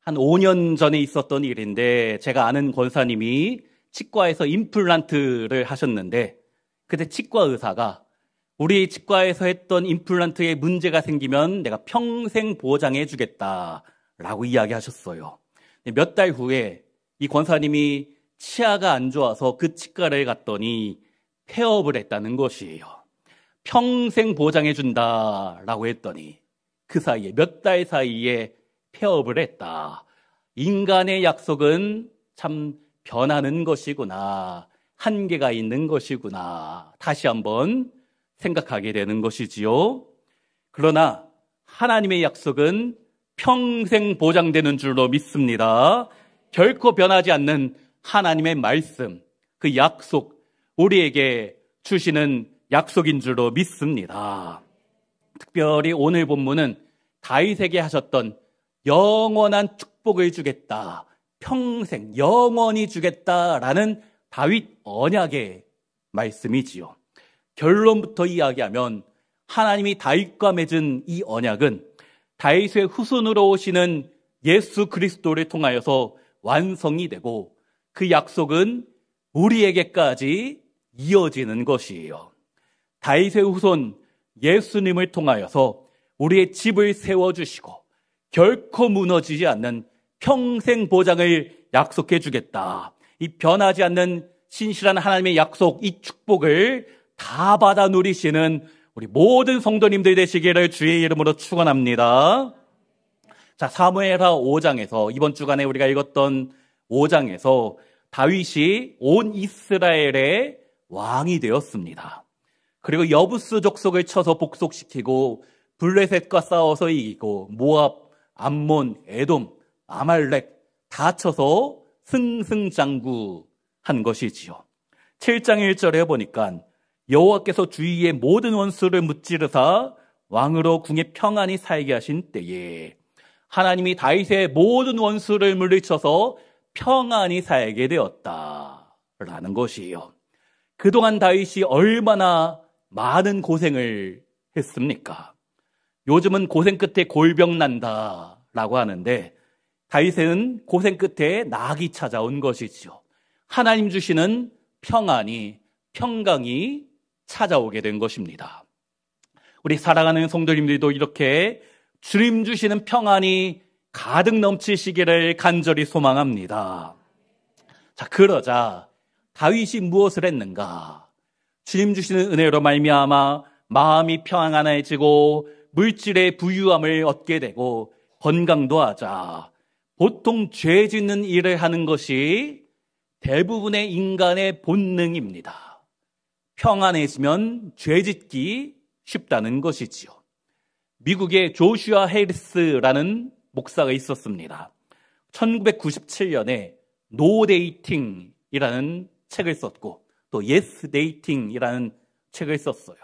한 5년 전에 있었던 일인데 제가 아는 권사님이 치과에서 임플란트를 하셨는데 그때 치과 의사가 우리 치과에서 했던 임플란트에 문제가 생기면 내가 평생 보장해 주겠다라고 이야기하셨어요. 몇 달 후에 이 권사님이 치아가 안 좋아서 그 치과를 갔더니 폐업을 했다는 것이에요. 평생 보장해 준다라고 했더니 그 사이에 몇 달 사이에 폐업을 했다. 인간의 약속은 참 변하는 것이구나. 한계가 있는 것이구나. 다시 한번 생각하게 되는 것이지요. 그러나 하나님의 약속은 평생 보장되는 줄로 믿습니다. 결코 변하지 않는 하나님의 말씀, 그 약속, 우리에게 주시는 약속인 줄로 믿습니다. 특별히 오늘 본문은 다윗에게 하셨던 영원한 축복을 주겠다, 평생 영원히 주겠다라는 다윗 언약의 말씀이지요. 결론부터 이야기하면 하나님이 다윗과 맺은 이 언약은 다윗의 후손으로 오시는 예수 그리스도를 통하여서 완성이 되고 그 약속은 우리에게까지 이어지는 것이에요. 다윗의 후손 예수님을 통하여서 우리의 집을 세워주시고 결코 무너지지 않는 평생 보장을 약속해 주겠다. 이 변하지 않는 신실한 하나님의 약속, 이 축복을 다 받아 누리시는 우리 모든 성도님들 되시기를 주의 이름으로 축원합니다. 자, 사무엘하 5장에서 이번 주간에 우리가 읽었던 5장에서 다윗이 온 이스라엘의 왕이 되었습니다. 그리고 여부스 족속을 쳐서 복속시키고 블레셋과 싸워서 이기고 모압, 암몬, 에돔, 아말렉 다 쳐서 승승장구한 것이지요. 7장 1절에 보니까 여호와께서 주위의 모든 원수를 무찌르사 왕으로 궁에 평안히 살게 하신 때에 하나님이 다윗의 모든 원수를 물리쳐서 평안히 살게 되었다라는 것이에요. 그동안 다윗이 얼마나 많은 고생을 했습니까? 요즘은 고생 끝에 골병 난다라고 하는데 다윗은 고생 끝에 낙이 찾아온 것이죠. 하나님 주시는 평안이, 평강이 찾아오게 된 것입니다. 우리 사랑하는 성도님들도 이렇게 주님 주시는 평안이 가득 넘치시기를 간절히 소망합니다. 자, 그러자 다윗이 무엇을 했는가? 주님 주시는 은혜로 말미암아 마음이 평안해지고 물질의 부유함을 얻게 되고 건강도 하자. 보통 죄 짓는 일을 하는 것이 대부분의 인간의 본능입니다. 평안해지면 죄 짓기 쉽다는 것이지요. 미국의 조슈아 해리스라는 목사가 있었습니다. 1997년에 노 데이팅이라는 책을 썼고 또 예스 데이팅이라는 책을 썼어요.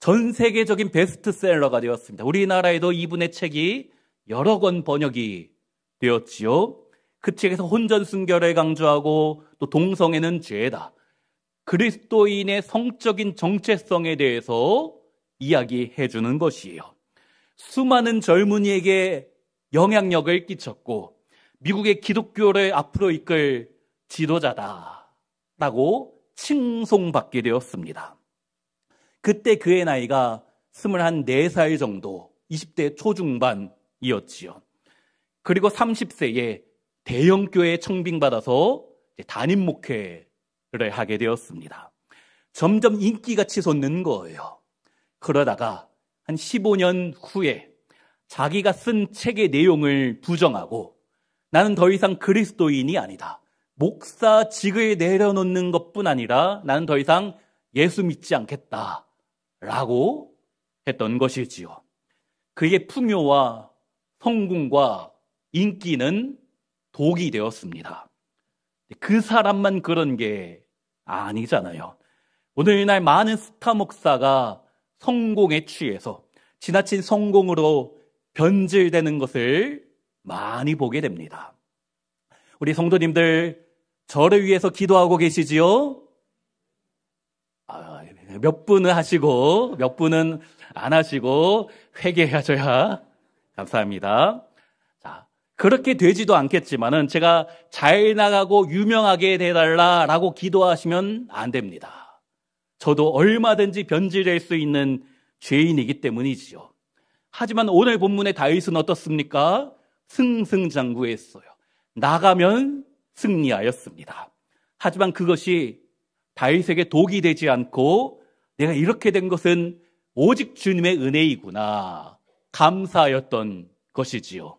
전 세계적인 베스트셀러가 되었습니다. 우리나라에도 이분의 책이 여러 권 번역이 되었지요. 그 책에서 혼전순결을 강조하고 또 동성애는 죄다. 그리스도인의 성적인 정체성에 대해서 이야기해 주는 것이에요. 수많은 젊은이에게 영향력을 끼쳤고 미국의 기독교를 앞으로 이끌 지도자다라고 칭송받게 되었습니다. 그때 그의 나이가 24살 정도, 20대 초중반이었지요. 그리고 30세에 대형교회에 청빙받아서 담임 목회를 하게 되었습니다. 점점 인기가 치솟는 거예요. 그러다가 한 15년 후에 자기가 쓴 책의 내용을 부정하고 나는 더 이상 그리스도인이 아니다. 목사직을 내려놓는 것뿐 아니라 나는 더 이상 예수 믿지 않겠다라고 했던 것이지요. 그의 풍요와 성공과 인기는 독이 되었습니다. 그 사람만 그런 게 아니잖아요. 오늘날 많은 스타 목사가 성공에 취해서 지나친 성공으로 변질되는 것을 많이 보게 됩니다. 우리 성도님들 저를 위해서 기도하고 계시지요? 몇 분은 하시고 몇 분은 안 하시고 회개하셔야 감사합니다. 자, 그렇게 되지도 않겠지만은 제가 잘 나가고 유명하게 돼달라라고 기도하시면 안 됩니다. 저도 얼마든지 변질될 수 있는 죄인이기 때문이지요. 하지만 오늘 본문의 다윗은 어떻습니까? 승승장구했어요. 나가면 승리하였습니다. 하지만 그것이 다윗에게 독이 되지 않고 내가 이렇게 된 것은 오직 주님의 은혜이구나 감사하였던 것이지요.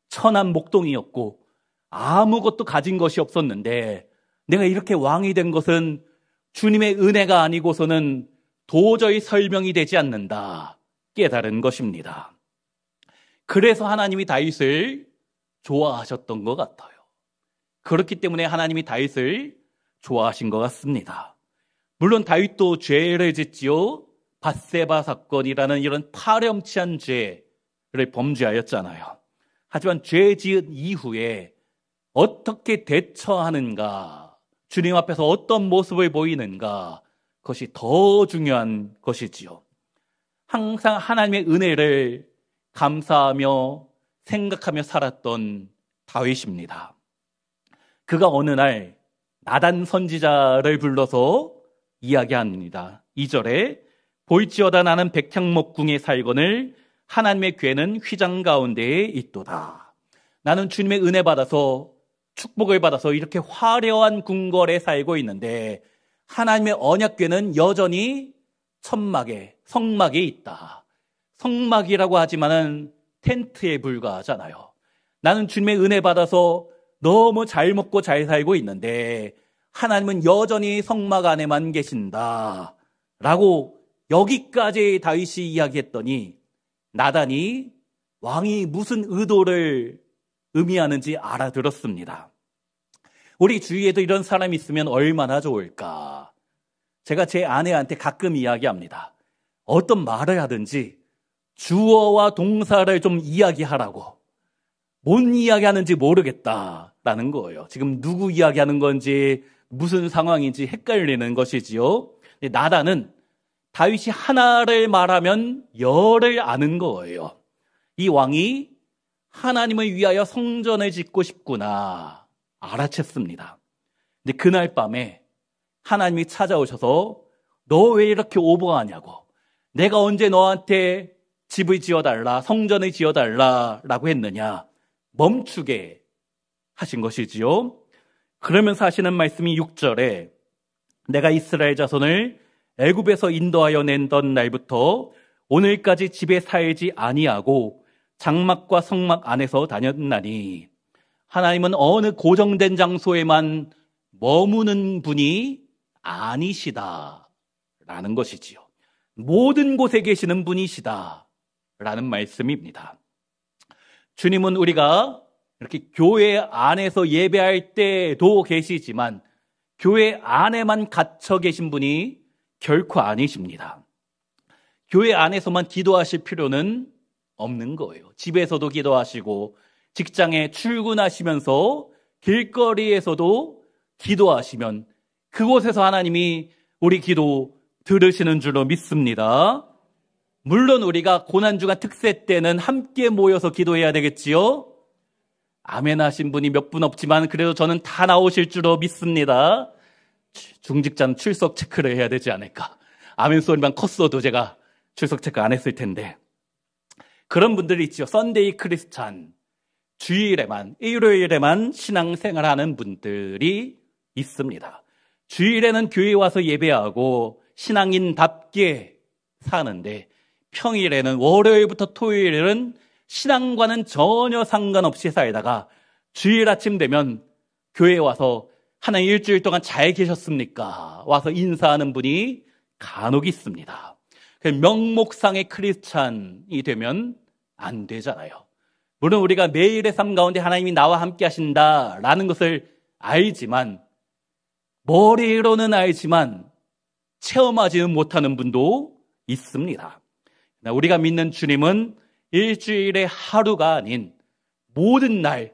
천한 목동이었고 아무것도 가진 것이 없었는데 내가 이렇게 왕이 된 것은 주님의 은혜가 아니고서는 도저히 설명이 되지 않는다 깨달은 것입니다. 그래서 하나님이 다윗을 좋아하셨던 것 같아요. 그렇기 때문에 하나님이 다윗을 좋아하신 것 같습니다. 물론 다윗도 죄를 짓지요. 밧세바 사건이라는 이런 파렴치한 죄를 범죄하였잖아요. 하지만 죄 지은 이후에 어떻게 대처하는가, 주님 앞에서 어떤 모습을 보이는가, 그것이 더 중요한 것이지요. 항상 하나님의 은혜를 감사하며 생각하며 살았던 다윗입니다. 그가 어느 날 나단 선지자를 불러서 이야기합니다. 2절에 볼지어다 나는 백향목궁에 살거늘 하나님의 궤는 휘장 가운데에 있도다. 나는 주님의 은혜 받아서 축복을 받아서 이렇게 화려한 궁궐에 살고 있는데 하나님의 언약궤는 여전히 천막에 성막에 있다. 성막이라고 하지만은 텐트에 불과하잖아요. 나는 주님의 은혜 받아서 너무 잘 먹고 잘 살고 있는데 하나님은 여전히 성막 안에만 계신다 라고 여기까지 다윗이 이야기했더니 나단이 왕이 무슨 의도를 의미하는지 알아들었습니다. 우리 주위에도 이런 사람이 있으면 얼마나 좋을까. 제가 제 아내한테 가끔 이야기합니다. 어떤 말을 하든지 주어와 동사를 좀 이야기하라고. 뭔 이야기하는지 모르겠다라는 거예요. 지금 누구 이야기하는 건지 무슨 상황인지 헷갈리는 것이지요. 나단은 다윗이 하나를 말하면 열을 아는 거예요. 이 왕이 하나님을 위하여 성전을 짓고 싶구나 알아챘습니다. 근데 그날 밤에 하나님이 찾아오셔서 너 왜 이렇게 오버하냐고, 내가 언제 너한테 집을 지어달라, 성전을 지어달라라고 했느냐, 멈추게 하신 것이지요. 그러면서 하시는 말씀이 6절에 내가 이스라엘 자손을 애굽에서 인도하여 낸던 날부터 오늘까지 집에 살지 아니하고 장막과 성막 안에서 다녔나니 하나님은 어느 고정된 장소에만 머무는 분이 아니시다 라는 것이지요. 모든 곳에 계시는 분이시다 라는 말씀입니다. 주님은 우리가 이렇게 교회 안에서 예배할 때도 계시지만 교회 안에만 갇혀 계신 분이 결코 아니십니다. 교회 안에서만 기도하실 필요는 없는 거예요. 집에서도 기도하시고 직장에 출근하시면서 길거리에서도 기도하시면 그곳에서 하나님이 우리 기도 들으시는 줄로 믿습니다. 물론 우리가 고난주간 특세 때는 함께 모여서 기도해야 되겠지요. 아멘 하신 분이 몇 분 없지만 그래도 저는 다 나오실 줄로 믿습니다. 중직자는 출석 체크를 해야 되지 않을까. 아멘 소리만 컸어도 제가 출석 체크 안 했을 텐데. 그런 분들이 있죠. 썬데이 크리스찬, 주일에만, 일요일에만 신앙생활하는 분들이 있습니다. 주일에는 교회 와서 예배하고 신앙인답게 사는데 평일에는, 월요일부터 토요일에는 신앙과는 전혀 상관없이 살다가 주일 아침 되면 교회에 와서 하나님 일주일 동안 잘 계셨습니까? 와서 인사하는 분이 간혹 있습니다. 명목상의 크리스찬이 되면 안 되잖아요. 물론 우리가 매일의 삶 가운데 하나님이 나와 함께 하신다라는 것을 알지만, 머리로는 알지만 체험하지는 못하는 분도 있습니다. 우리가 믿는 주님은 일주일의 하루가 아닌 모든 날,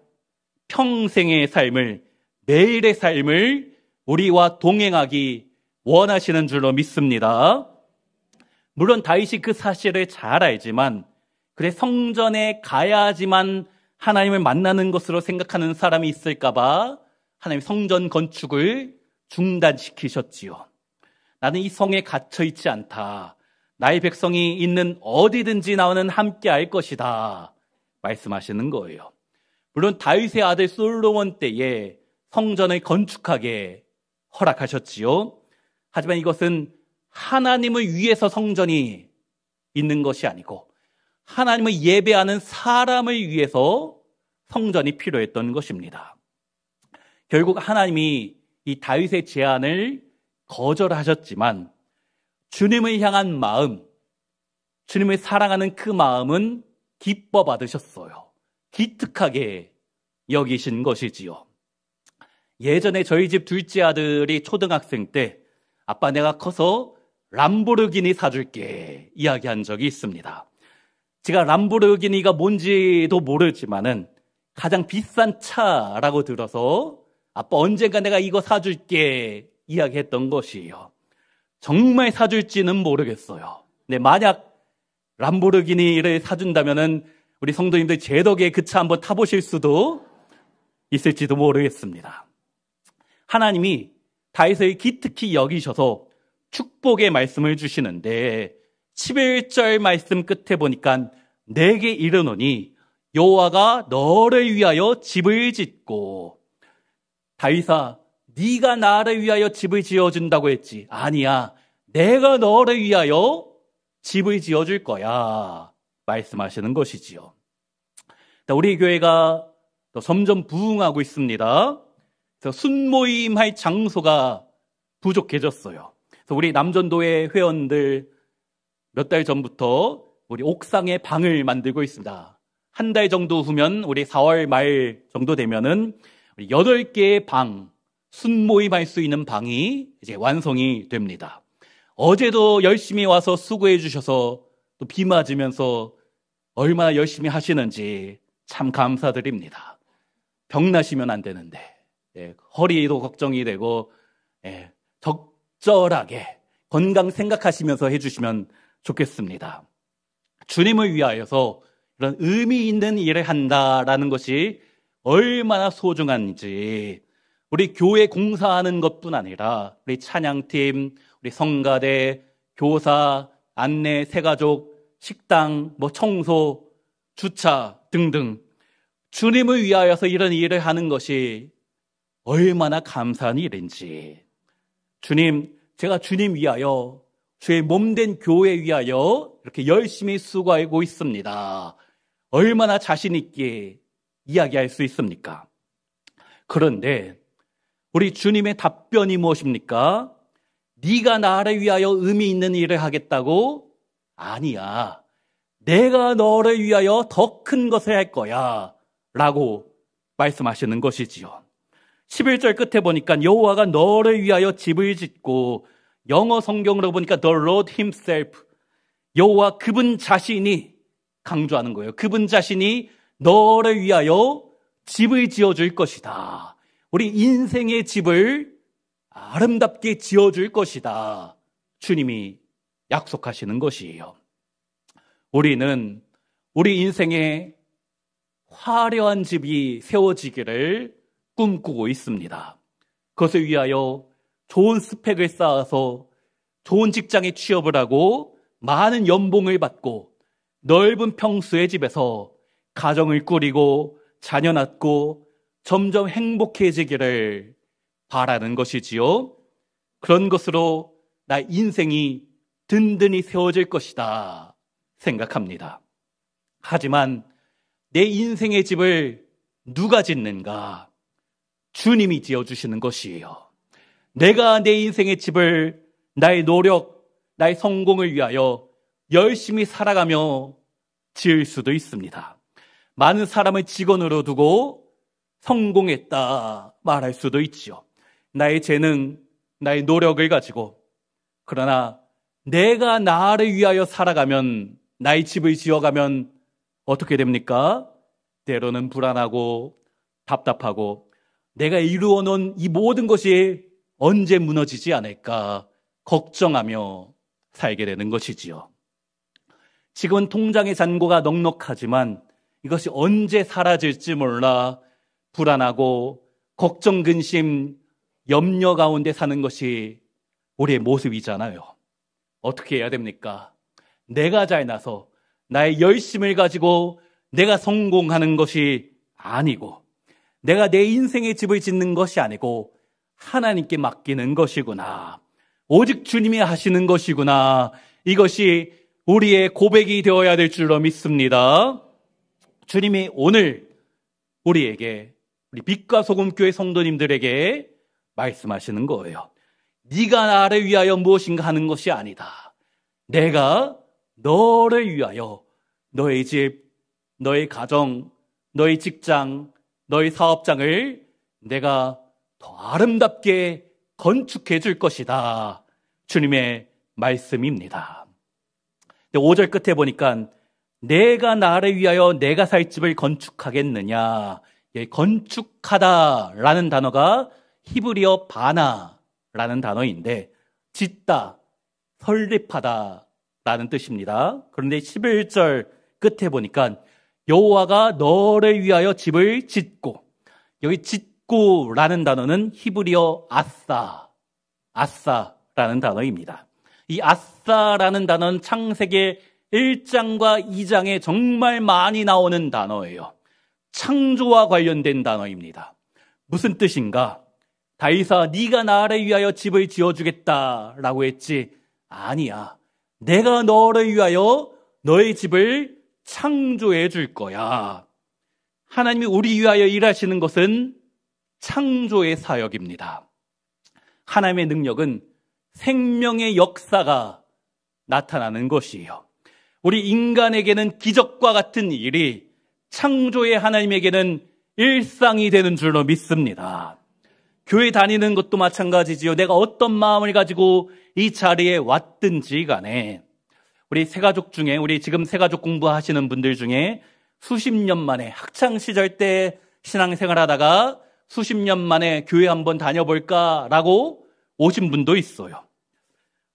평생의 삶을, 매일의 삶을 우리와 동행하기 원하시는 줄로 믿습니다. 물론 다윗이 그 사실을 잘 알지만, 그래 성전에 가야지만 하나님을 만나는 것으로 생각하는 사람이 있을까봐 하나님 성전 건축을 중단시키셨지요. 나는 이 성에 갇혀 있지 않다. 나의 백성이 있는 어디든지 나와는 함께 할 것이다. 말씀하시는 거예요. 물론 다윗의 아들 솔로몬 때에 성전을 건축하게 허락하셨지요. 하지만 이것은 하나님을 위해서 성전이 있는 것이 아니고 하나님을 예배하는 사람을 위해서 성전이 필요했던 것입니다. 결국 하나님이 이 다윗의 제안을 거절하셨지만 주님을 향한 마음, 주님을 사랑하는 그 마음은 기뻐 받으셨어요. 기특하게 여기신 것이지요. 예전에 저희 집 둘째 아들이 초등학생 때 아빠 내가 커서 람보르기니 사줄게 이야기한 적이 있습니다. 제가 람보르기니가 뭔지도 모르지만은 가장 비싼 차라고 들어서 아빠 언젠가 내가 이거 사줄게 이야기했던 것이에요. 정말 사줄지는 모르겠어요. 네, 만약 람보르기니를 사준다면은 우리 성도님들 제 덕에 그 차 한번 타보실 수도 있을지도 모르겠습니다. 하나님이 다윗을 기특히 여기셔서 축복의 말씀을 주시는데 11절 말씀 끝에 보니까 내게 이르노니 여호와가 너를 위하여 집을 짓고 다윗아 네가 나를 위하여 집을 지어준다고 했지. 아니야. 내가 너를 위하여 집을 지어줄 거야. 말씀하시는 것이지요. 우리 교회가 점점 부흥하고 있습니다. 그래서 순모임할 장소가 부족해졌어요. 그래서 우리 남전도의 회원들 몇 달 전부터 우리 옥상에 방을 만들고 있습니다. 한 달 정도 후면 우리 4월 말 정도 되면은 8개의 방, 순모임할 수 있는 방이 이제 완성이 됩니다. 어제도 열심히 와서 수고해 주셔서 또 비 맞으면서 얼마나 열심히 하시는지 참 감사드립니다. 병나시면 안 되는데 허리도 걱정이 되고 적절하게 건강 생각하시면서 해주시면 좋겠습니다. 주님을 위하여서 이런 의미 있는 일을 한다라는 것이 얼마나 소중한지 우리 교회 공사하는 것뿐 아니라 우리 찬양팀, 우리 성가대, 교사, 안내, 새가족, 식당, 청소, 주차 등등 주님을 위하여서 이런 일을 하는 것이 얼마나 감사한 일인지 주님, 제가 주님 위하여 주의 몸된 교회 위하여 이렇게 열심히 수고하고 있습니다. 얼마나 자신 있게 이야기할 수 있습니까? 그런데 우리 주님의 답변이 무엇입니까? 네가 나를 위하여 의미 있는 일을 하겠다고? 아니야. 내가 너를 위하여 더 큰 것을 할 거야. 라고 말씀하시는 것이지요. 11절 끝에 보니까 여호와가 너를 위하여 집을 짓고 영어 성경으로 보니까 The Lord Himself 여호와 그분 자신이 강조하는 거예요. 그분 자신이 너를 위하여 집을 지어줄 것이다. 우리 인생의 집을 아름답게 지어줄 것이다. 주님이 약속하시는 것이에요. 우리는 우리 인생에 화려한 집이 세워지기를 꿈꾸고 있습니다. 그것을 위하여 좋은 스펙을 쌓아서 좋은 직장에 취업을 하고 많은 연봉을 받고 넓은 평수의 집에서 가정을 꾸리고 자녀 낳고 점점 행복해지기를 바라는 것이지요. 그런 것으로 나 인생이 든든히 세워질 것이다 생각합니다. 하지만 내 인생의 집을 누가 짓는가? 주님이 지어주시는 것이에요. 내가 내 인생의 집을 나의 노력, 나의 성공을 위하여 열심히 살아가며 지을 수도 있습니다. 많은 사람을 직원으로 두고 성공했다 말할 수도 있죠. 나의 재능, 나의 노력을 가지고. 그러나 내가 나를 위하여 살아가면, 나의 집을 지어가면 어떻게 됩니까? 때로는 불안하고 답답하고 내가 이루어 놓은 이 모든 것이 언제 무너지지 않을까 걱정하며 살게 되는 것이지요. 지금은 통장의 잔고가 넉넉하지만 이것이 언제 사라질지 몰라 불안하고 걱정, 근심, 염려 가운데 사는 것이 우리의 모습이잖아요. 어떻게 해야 됩니까? 내가 잘나서 나의 열심을 가지고 내가 성공하는 것이 아니고, 내가 내 인생의 집을 짓는 것이 아니고 하나님께 맡기는 것이구나. 오직 주님이 하시는 것이구나. 이것이 우리의 고백이 되어야 될 줄로 믿습니다. 주님이 오늘 우리에게, 우리 빛과 소금 교회 성도님들에게 말씀하시는 거예요. 네가 나를 위하여 무엇인가 하는 것이 아니다. 내가 너를 위하여 너의 집, 너의 가정, 너의 직장, 너의 사업장을 내가 더 아름답게 건축해 줄 것이다. 주님의 말씀입니다. 5절 끝에 보니까 내가 나를 위하여 내가 살 집을 건축하겠느냐. 건축하다라는 단어가 히브리어 바나라는 단어인데 짓다, 설립하다라는 뜻입니다. 그런데 11절 끝에 보니까 여호와가 너를 위하여 집을 짓고, 여기 짓고라는 단어는 히브리어 아싸라는 단어입니다. 이 아싸라는 단어는 창세기 1장과 2장에 정말 많이 나오는 단어예요. 창조와 관련된 단어입니다. 무슨 뜻인가? 다윗아, 네가 나를 위하여 집을 지어주겠다라고 했지. 아니야. 내가 너를 위하여 너의 집을 창조해 줄 거야. 하나님이 우리 위하여 일하시는 것은 창조의 사역입니다. 하나님의 능력은 생명의 역사가 나타나는 것이에요. 우리 인간에게는 기적과 같은 일이 창조의 하나님에게는 일상이 되는 줄로 믿습니다. 교회 다니는 것도 마찬가지지요. 내가 어떤 마음을 가지고 이 자리에 왔든지 간에, 우리 새가족 중에, 우리 지금 새가족 공부하시는 분들 중에 수십 년 만에 학창시절 때 신앙생활 하다가 수십 년 만에 교회 한번 다녀볼까라고 오신 분도 있어요.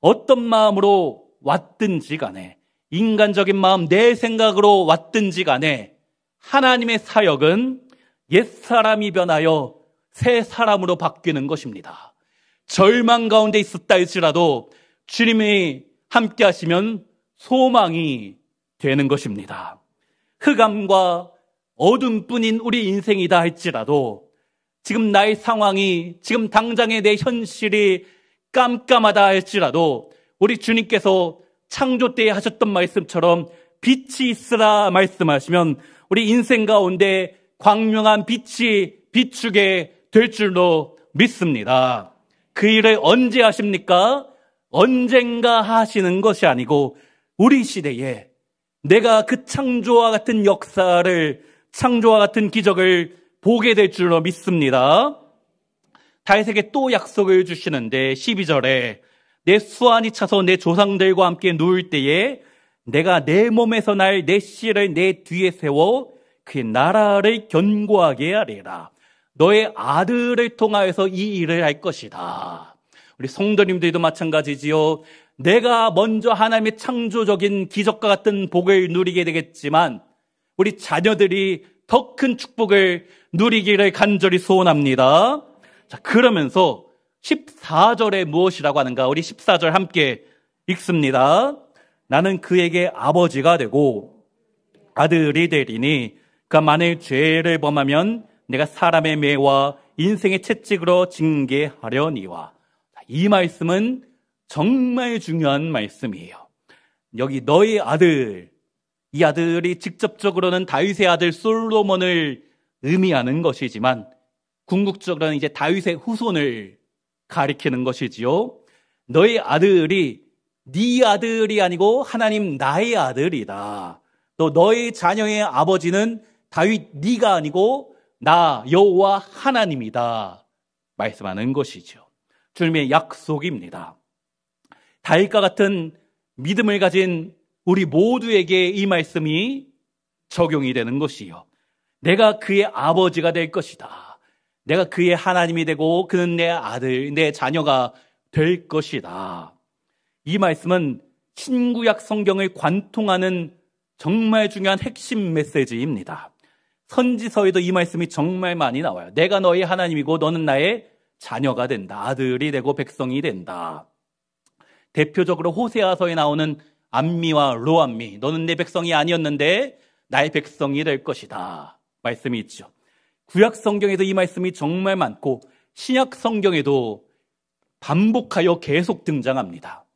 어떤 마음으로 왔든지 간에, 인간적인 마음, 내 생각으로 왔든지 간에 하나님의 사역은 옛사람이 변하여 새 사람으로 바뀌는 것입니다. 절망 가운데 있었다 할지라도 주님이 함께 하시면 소망이 되는 것입니다. 흑암과 어둠뿐인 우리 인생이다 할지라도 지금 나의 상황이, 지금 당장의 내 현실이 깜깜하다 할지라도 우리 주님께서 창조 때에 하셨던 말씀처럼 빛이 있으라 말씀하시면 우리 인생 가운데 광명한 빛이 비추게 될 줄로 믿습니다. 그 일을 언제 하십니까? 언젠가 하시는 것이 아니고 우리 시대에 내가 그 창조와 같은 역사를, 창조와 같은 기적을 보게 될 줄로 믿습니다. 다윗에게 또 약속을 주시는데 12절에 내 수완이 차서 내 조상들과 함께 누울 때에 내가 내 몸에서 날 내 씨를 내 뒤에 세워 그의 나라를 견고하게 하리라. 너의 아들을 통하여서 이 일을 할 것이다. 우리 성도님들도 마찬가지지요. 내가 먼저 하나님의 창조적인 기적과 같은 복을 누리게 되겠지만 우리 자녀들이 더 큰 축복을 누리기를 간절히 소원합니다. 자, 그러면서 14절에 무엇이라고 하는가? 우리 14절 함께 읽습니다. 나는 그에게 아버지가 되고 아들이 되리니 그가 만일 죄를 범하면 내가 사람의 매와 인생의 채찍으로 징계하려니와. 이 말씀은 정말 중요한 말씀이에요. 여기 너의 아들, 이 아들이 직접적으로는 다윗의 아들 솔로몬을 의미하는 것이지만 궁극적으로는 이제 다윗의 후손을 가리키는 것이지요. 너의 아들이 네 아들이 아니고 하나님 나의 아들이다. 또 너의 자녀의 아버지는 다윗 네가 아니고 나 여호와 하나님이다 말씀하는 것이죠. 주님의 약속입니다. 다윗과 같은 믿음을 가진 우리 모두에게 이 말씀이 적용이 되는 것이요. 내가 그의 아버지가 될 것이다. 내가 그의 하나님이 되고 그는 내 아들, 내 자녀가 될 것이다. 이 말씀은 신구약 성경을 관통하는 정말 중요한 핵심 메시지입니다. 선지서에도 이 말씀이 정말 많이 나와요. 내가 너의 하나님이고 너는 나의 자녀가 된다. 아들이 되고 백성이 된다. 대표적으로 호세아서에 나오는 암미와 로암미, 너는 내 백성이 아니었는데 나의 백성이 될 것이다 말씀이 있죠. 구약 성경에도 이 말씀이 정말 많고 신약 성경에도 반복하여 계속 등장합니다.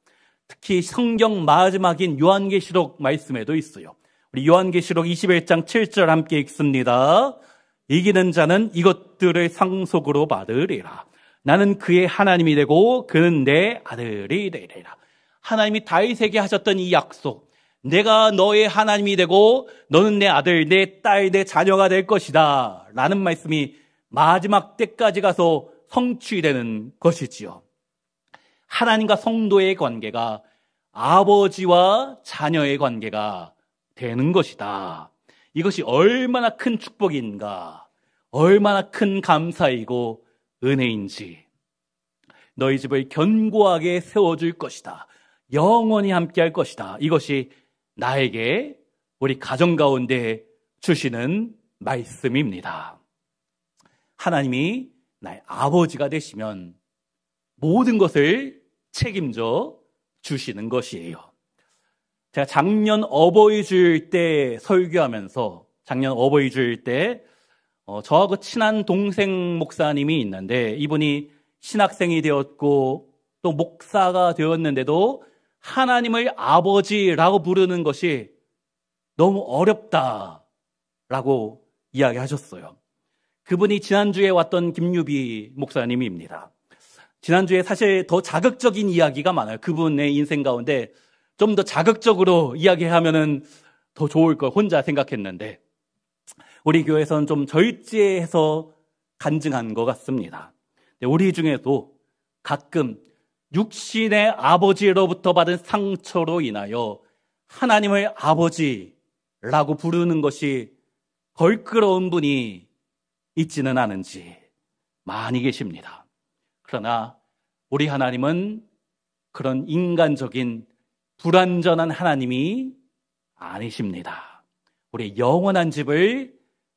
특히 성경 마지막인 요한계시록 말씀에도 있어요. 우리 요한계시록 21장 7절 함께 읽습니다. 이기는 자는 이것들을 상속으로 받으리라. 나는 그의 하나님이 되고 그는 내 아들이 되리라. 하나님이 다윗에게 하셨던 이 약속, 내가 너의 하나님이 되고 너는 내 아들, 내 딸, 내 자녀가 될 것이다 라는 말씀이 마지막 때까지 가서 성취되는 것이지요. 하나님과 성도의 관계가 아버지와 자녀의 관계가 되는 것이다. 이것이 얼마나 큰 축복인가, 얼마나 큰 감사이고 은혜인지. 너희 집을 견고하게 세워줄 것이다. 영원히 함께할 것이다. 이것이 나에게 우리 가정 가운데 주시는 말씀입니다. 하나님이 나의 아버지가 되시면 모든 것을 책임져 주시는 것이에요. 제가 작년 어버이주일 때 설교하면서 저하고 친한 동생 목사님이 있는데 이분이 신학생이 되었고 또 목사가 되었는데도 하나님을 아버지라고 부르는 것이 너무 어렵다라고 이야기하셨어요. 그분이 지난주에 왔던 김유비 목사님입니다. 지난주에 사실 더 자극적인 이야기가 많아요. 그분의 인생 가운데 좀 더 자극적으로 이야기하면은 더 좋을 걸 혼자 생각했는데 우리 교회에서는 좀 절제해서 간증한 것 같습니다. 우리 중에도 가끔 육신의 아버지로부터 받은 상처로 인하여 하나님을 아버지라고 부르는 것이 걸끄러운 분이 있지는 않은지 많이 계십니다. 그러나 우리 하나님은 그런 인간적인 불완전한 하나님이 아니십니다. 우리 영원한 집을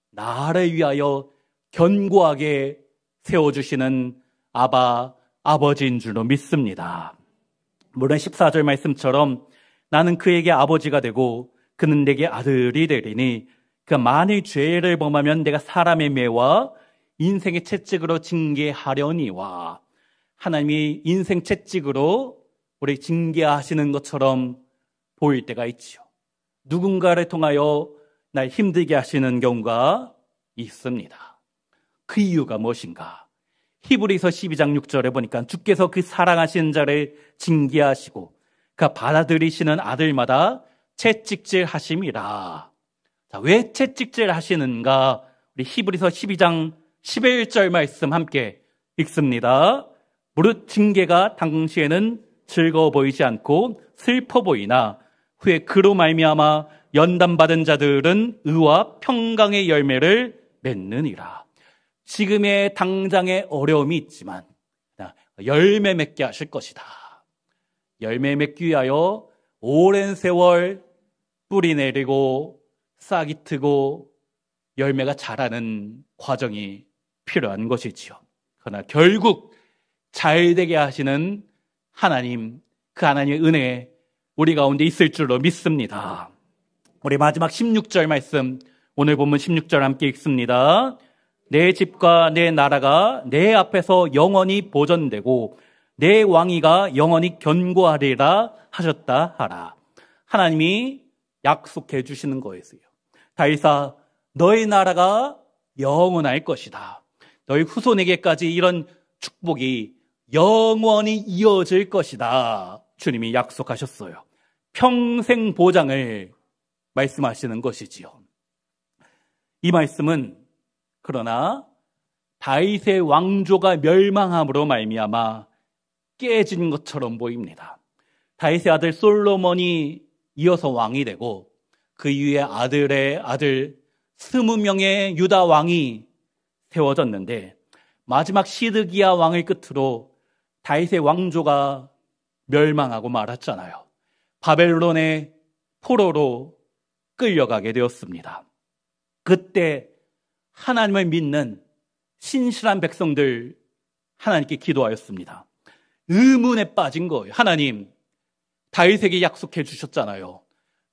나를 위하여 견고하게 세워주시는 아버지인 줄로 믿습니다. 물론 14절 말씀처럼 나는 그에게 아버지가 되고 그는 내게 아들이 되리니 그 만일 죄를 범하면 내가 사람의 매와 인생의 채찍으로 징계하려니와. 하나님이 인생 채찍으로 우리 징계하시는 것처럼 보일 때가 있지요. 누군가를 통하여 날 힘들게 하시는 경우가 있습니다. 그 이유가 무엇인가? 히브리서 12장 6절에 보니까 주께서 그 사랑하시는 자를 징계하시고 그 받아들이시는 아들마다 채찍질 하심이라. 자, 왜 채찍질 하시는가? 우리 히브리서 12장 11절 말씀 함께 읽습니다. 무릇 징계가 당시에는 즐거워 보이지 않고 슬퍼 보이나 후에 그로 말미암아 연단받은 자들은 의와 평강의 열매를 맺느니라. 지금의 당장의 어려움이 있지만 열매 맺게 하실 것이다. 열매 맺기 위하여 오랜 세월 뿌리 내리고 싹이 트고 열매가 자라는 과정이 필요한 것이지요. 그러나 결국 잘 되게 하시는 하나님, 그 하나님의 은혜 우리 가운데 있을 줄로 믿습니다. 우리 마지막 16절 말씀, 오늘 본문 16절 함께 읽습니다. 내 집과 내 나라가 내 앞에서 영원히 보존되고 내 왕위가 영원히 견고하리라 하셨다 하라. 하나님이 약속해 주시는 거였어요. 다윗아, 너의 나라가 영원할 것이다. 너희 후손에게까지 이런 축복이 영원히 이어질 것이다. 주님이 약속하셨어요. 평생 보장을 말씀하시는 것이지요. 이 말씀은 그러나 다윗의 왕조가 멸망함으로 말미암아 깨진 것처럼 보입니다. 다윗의 아들 솔로몬이 이어서 왕이 되고 그 이후에 아들의 아들 20명의 유다 왕이 세워졌는데 마지막 시드기야 왕을 끝으로 다윗의 왕조가 멸망하고 말았잖아요. 바벨론의 포로로 끌려가게 되었습니다. 그때 하나님을 믿는 신실한 백성들 하나님께 기도하였습니다. 의문에 빠진 거예요. 하나님, 다윗에게 약속해 주셨잖아요.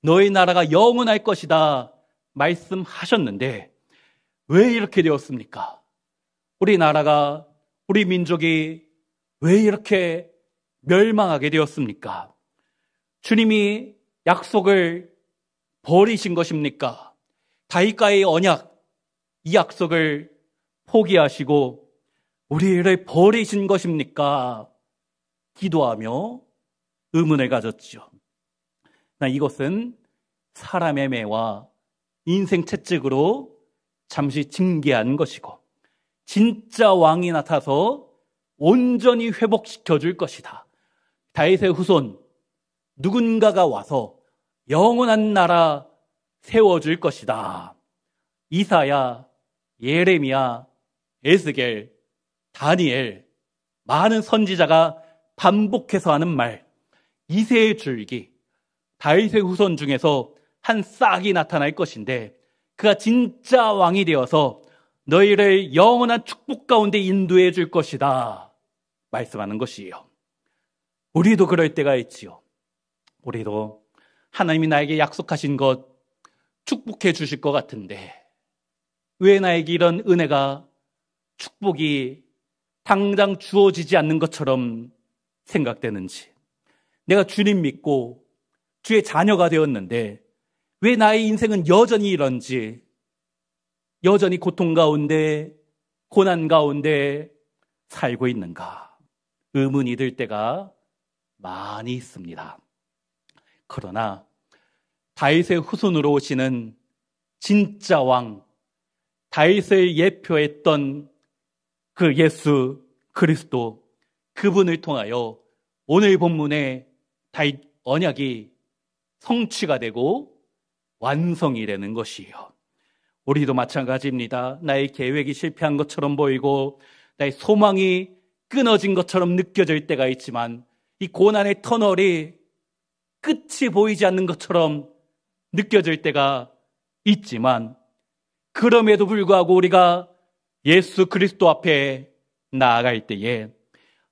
너의 나라가 영원할 것이다 말씀하셨는데 왜 이렇게 되었습니까? 우리 나라가, 우리 민족이 왜 이렇게 멸망하게 되었습니까? 주님이 약속을 버리신 것입니까? 다윗과의 언약, 이 약속을 포기하시고 우리를 버리신 것입니까? 기도하며 의문을 가졌죠. 이것은 사람의 매와 인생 채찍으로 잠시 징계한 것이고 진짜 왕이 나타나서 온전히 회복시켜 줄 것이다. 다윗의 후손 누군가가 와서 영원한 나라 세워줄 것이다. 이사야, 예레미야, 에스겔, 다니엘, 많은 선지자가 반복해서 하는 말, 이새의 줄기, 다윗의 후손 중에서 한 싹이 나타날 것인데 그가 진짜 왕이 되어서 너희를 영원한 축복 가운데 인도해 줄 것이다 말씀하는 것이에요. 우리도 그럴 때가 있지요. 우리도 하나님이 나에게 약속하신 것 축복해 주실 것 같은데 왜 나에게 이런 은혜가, 축복이 당장 주어지지 않는 것처럼 생각되는지, 내가 주님 믿고 주의 자녀가 되었는데 왜 나의 인생은 여전히 이런지, 여전히 고통 가운데, 고난 가운데 살고 있는가 의문이 들 때가 많이 있습니다. 그러나 다윗의 후손으로 오시는 진짜 왕, 다윗을 예표했던 그 예수 그리스도, 그분을 통하여 오늘 본문의 다윗 언약이 성취가 되고 완성이 되는 것이에요. 우리도 마찬가지입니다. 나의 계획이 실패한 것처럼 보이고 나의 소망이 끊어진 것처럼 느껴질 때가 있지만 이 고난의 터널이 끝이 보이지 않는 것처럼 느껴질 때가 있지만 그럼에도 불구하고 우리가 예수 그리스도 앞에 나아갈 때에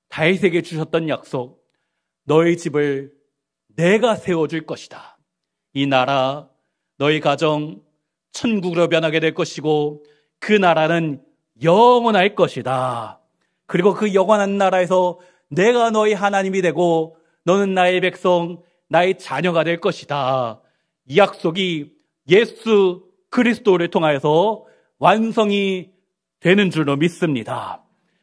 다윗에게 주셨던 약속, 너희 집을 내가 세워줄 것이다. 이 나라, 너희 가정 천국으로 변하게 될 것이고 그 나라는 영원할 것이다. 그리고 그 영원한 나라에서 내가 너희 하나님이 되고 너는 나의 백성, 나의 자녀가 될 것이다. 이 약속이 예수 그리스도를 통하여서 완성이 되는 줄로 믿습니다.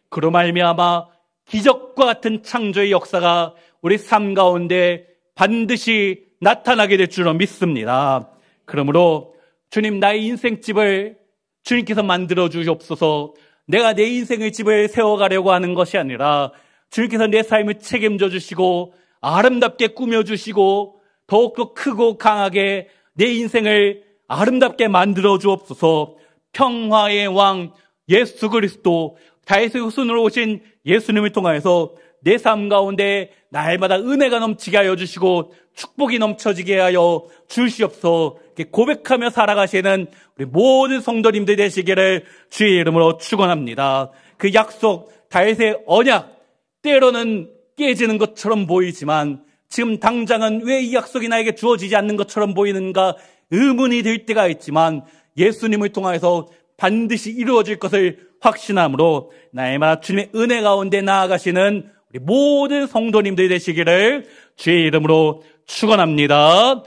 그로 말미암아 기적과 같은 창조의 역사가 우리 삶 가운데 반드시 나타나게 될 줄로 믿습니다. 그러므로 주님, 나의 인생집을 주님께서 만들어 주시옵소서. 내가 내 인생의 집을 세워가려고 하는 것이 아니라 주님께서 내 삶을 책임져 주시고 아름답게 꾸며주시고 더욱더 크고 강하게 내 인생을 아름답게 만들어 주옵소서. 평화의 왕 예수 그리스도, 다윗의 후손으로 오신 예수님을 통하여서 내 삶 가운데 날마다 은혜가 넘치게 하여 주시고 축복이 넘쳐지게 하여 주시옵소서. 고백하며 살아가시는 우리 모든 성도님들 되시기를 주의 이름으로 축원합니다. 그 약속, 다윗의 언약, 때로는 깨지는 것처럼 보이지만 지금 당장은 왜 이 약속이 나에게 주어지지 않는 것처럼 보이는가 의문이 들 때가 있지만 예수님을 통하여서 반드시 이루어질 것을 확신함으로 날마다 주님의 은혜 가운데 나아가시는 우리 모든 성도님들 되시기를 주의 이름으로 축원합니다.